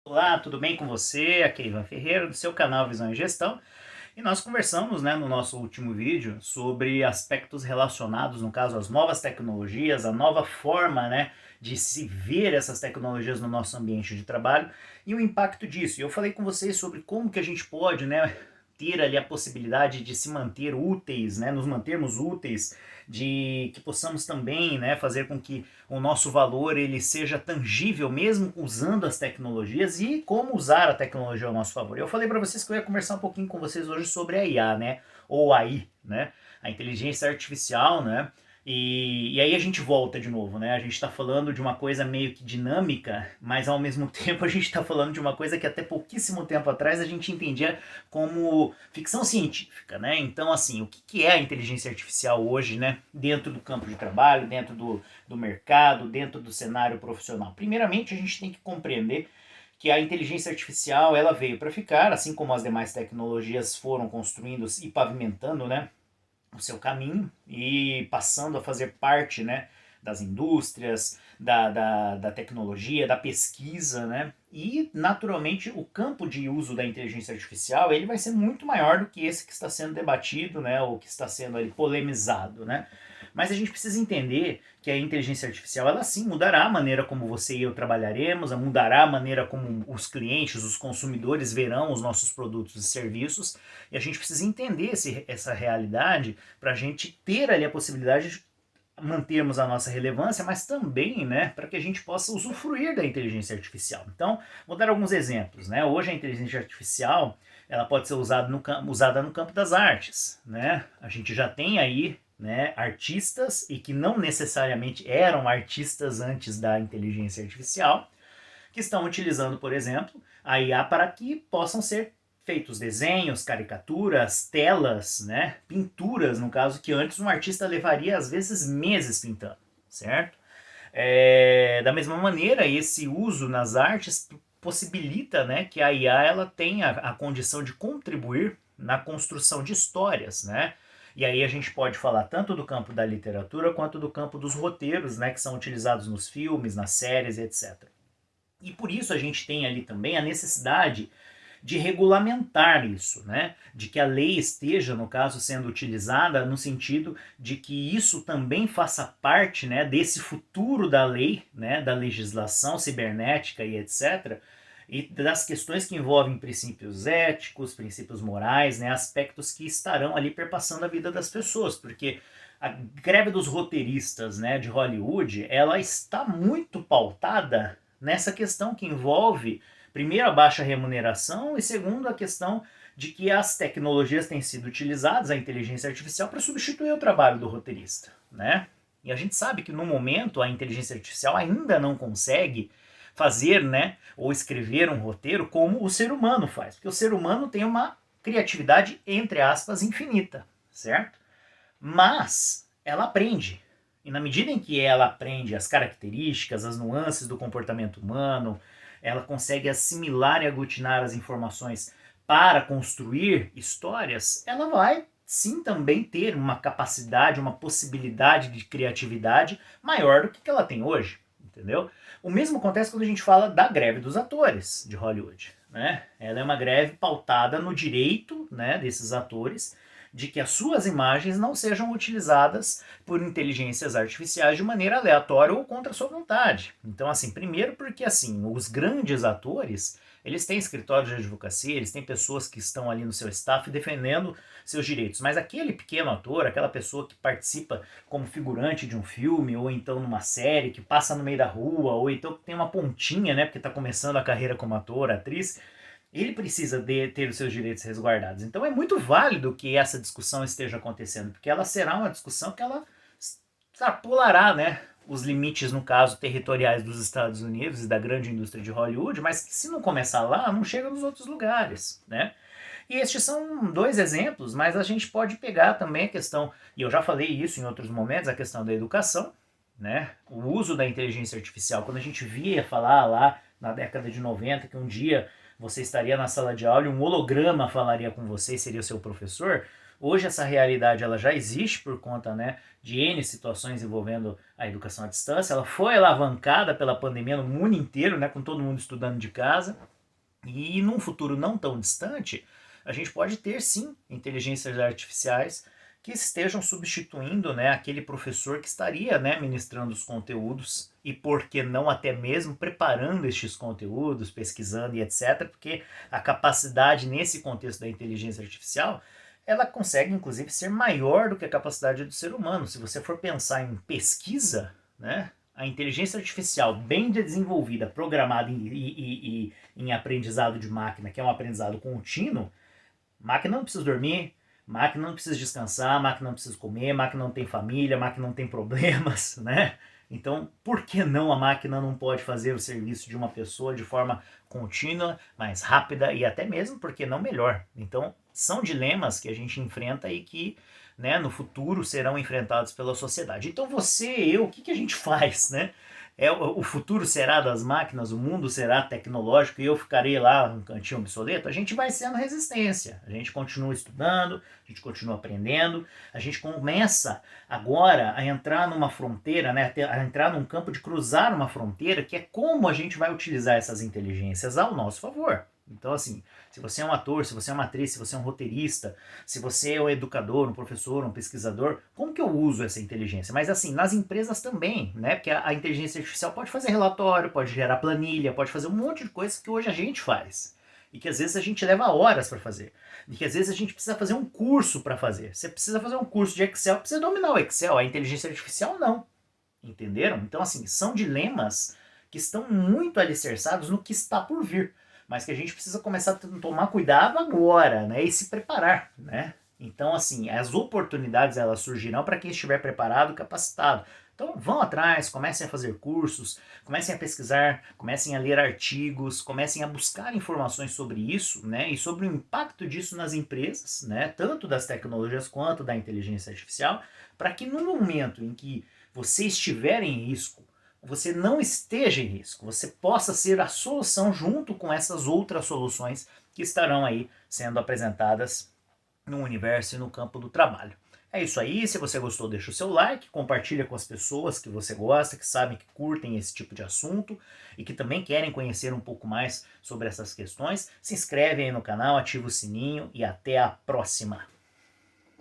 Olá, tudo bem com você? Aqui é Ivan Ferreira, do seu canal Visão e Gestão. E nós conversamos, no nosso último vídeo sobre aspectos relacionados, no caso, às novas tecnologias, a nova forma, de se ver essas tecnologias no nosso ambiente de trabalho e o impacto disso. E eu falei com vocês sobre como que a gente pode, ter ali a possibilidade de se manter úteis, nos mantermos úteis, de que possamos também, fazer com que o nosso valor ele seja tangível mesmo usando as tecnologias e como usar a tecnologia ao nosso favor. Eu falei para vocês que eu ia conversar um pouquinho com vocês hoje sobre a IA, ou AI, a inteligência artificial, e aí a gente volta de novo, A gente está falando de uma coisa meio que dinâmica, mas ao mesmo tempo a gente está falando de uma coisa que até pouquíssimo tempo atrás a gente entendia como ficção científica, Então, assim, o que é a inteligência artificial hoje, Dentro do campo de trabalho, dentro do mercado, dentro do cenário profissional? Primeiramente, a gente tem que compreender que a inteligência artificial ela veio para ficar, assim como as demais tecnologias foram construindo e pavimentando, o seu caminho e passando a fazer parte, das indústrias, da tecnologia, da pesquisa, E, naturalmente, o campo de uso da inteligência artificial ele vai ser muito maior do que esse que está sendo debatido, ou que está sendo ali, polemizado, Mas a gente precisa entender que a inteligência artificial, ela sim mudará a maneira como você e eu trabalharemos, mudará a maneira como os clientes, os consumidores verão os nossos produtos e serviços, e a gente precisa entender essa realidade para a gente ter ali a possibilidade de mantermos a nossa relevância, mas também, para que a gente possa usufruir da inteligência artificial. Então, vou dar alguns exemplos, Hoje a inteligência artificial, ela pode ser usada no campo das artes, A gente já tem aí, artistas e que não necessariamente eram artistas antes da inteligência artificial, que estão utilizando, por exemplo, a IA para que possam ser feitos desenhos, caricaturas, telas, pinturas, no caso que antes um artista levaria às vezes meses pintando, certo? Da mesma maneira, esse uso nas artes possibilita, que a IA ela tenha a condição de contribuir na construção de histórias, E aí a gente pode falar tanto do campo da literatura quanto do campo dos roteiros, que são utilizados nos filmes, nas séries, etc. E por isso a gente tem ali também a necessidade de regulamentar isso, De que a lei esteja, no caso, sendo utilizada no sentido de que isso também faça parte, desse futuro da lei, Da legislação cibernética e etc., e das questões que envolvem princípios éticos, princípios morais, aspectos que estarão ali perpassando a vida das pessoas, porque a greve dos roteiristas, de Hollywood, ela está muito pautada nessa questão que envolve, primeiro, a baixa remuneração e, segundo, a questão de que as tecnologias têm sido utilizadas, a inteligência artificial, para substituir o trabalho do roteirista, E a gente sabe que no momento a inteligência artificial ainda não consegue fazer, ou escrever um roteiro como o ser humano faz, porque o ser humano tem uma criatividade, entre aspas, infinita, certo? Mas ela aprende. E na medida em que ela aprende as características, as nuances do comportamento humano, ela consegue assimilar e aglutinar as informações para construir histórias, ela vai sim também ter uma capacidade, uma possibilidade de criatividade maior do que ela tem hoje, entendeu? O mesmo acontece quando a gente fala da greve dos atores de Hollywood, Ela é uma greve pautada no direito, desses atores de que as suas imagens não sejam utilizadas por inteligências artificiais de maneira aleatória ou contra a sua vontade. Então, assim, primeiro porque, assim, os grandes atores, eles têm escritórios de advocacia, eles têm pessoas que estão ali no seu staff defendendo seus direitos, mas aquele pequeno ator, aquela pessoa que participa como figurante de um filme, ou então numa série, que passa no meio da rua, ou então tem uma pontinha, porque está começando a carreira como ator, atriz, ele precisa ter os seus direitos resguardados. Então é muito válido que essa discussão esteja acontecendo, porque ela será uma discussão que ela extrapolará, os limites, no caso, territoriais dos Estados Unidos e da grande indústria de Hollywood, mas que se não começar lá, não chega nos outros lugares, E estes são dois exemplos, mas a gente pode pegar também a questão, e eu já falei isso em outros momentos, a questão da educação, O uso da inteligência artificial. Quando a gente via falar lá na década de 90 que um dia você estaria na sala de aula e um holograma falaria com você e seria o seu professor, hoje essa realidade ela já existe por conta, de N situações envolvendo a educação à distância. Ela foi alavancada pela pandemia no mundo inteiro, com todo mundo estudando de casa. E num futuro não tão distante, a gente pode ter sim inteligências artificiais que estejam substituindo, né, aquele professor que estaria, né, ministrando os conteúdos e por que não até mesmo preparando estes conteúdos, pesquisando e etc, porque a capacidade nesse contexto da inteligência artificial, ela consegue inclusive ser maior do que a capacidade do ser humano. Se você for pensar em pesquisa, né, a inteligência artificial bem desenvolvida, programada em aprendizado de máquina, que é um aprendizado contínuo, máquina não precisa dormir, máquina não precisa descansar, máquina não precisa comer, máquina não tem família, máquina não tem problemas, né? Então, por que não a máquina não pode fazer o serviço de uma pessoa de forma contínua, mais rápida e até mesmo, por que não melhor? Então, são dilemas que a gente enfrenta e que, né, no futuro serão enfrentados pela sociedade. Então, você e eu, o que a gente faz, né? O futuro será das máquinas, o mundo será tecnológico e eu ficarei lá no cantinho obsoleto? A gente vai sendo resistência. A gente continua estudando, a gente continua aprendendo, a gente começa agora a entrar numa fronteira, né, a entrar num campo de cruzar uma fronteira, que é como a gente vai utilizar essas inteligências ao nosso favor. Então, assim, se você é um ator, se você é uma atriz, se você é um roteirista, se você é um educador, um professor, um pesquisador, como que eu uso essa inteligência? Mas, assim, nas empresas também, né? Porque a inteligência artificial pode fazer relatório, pode gerar planilha, pode fazer um monte de coisas que hoje a gente faz. E que às vezes a gente leva horas para fazer. E que às vezes a gente precisa fazer um curso para fazer. Você precisa fazer um curso de Excel, precisa dominar o Excel. A inteligência artificial não. Entenderam? Então, assim, são dilemas que estão muito alicerçados no que está por vir, mas que a gente precisa começar a tomar cuidado agora, né, e se preparar, né? Então, assim, as oportunidades elas surgirão para quem estiver preparado e capacitado. Então, vão atrás, comecem a fazer cursos, comecem a pesquisar, comecem a ler artigos, comecem a buscar informações sobre isso, né, e sobre o impacto disso nas empresas, né, tanto das tecnologias quanto da inteligência artificial, para que no momento em que você estiver em risco, você não esteja em risco, você possa ser a solução junto com essas outras soluções que estarão aí sendo apresentadas no universo e no campo do trabalho. É isso aí, se você gostou, deixa o seu like, compartilha com as pessoas que você gosta, que sabem que curtem esse tipo de assunto e que também querem conhecer um pouco mais sobre essas questões. Se inscreve aí no canal, ativa o sininho e até a próxima!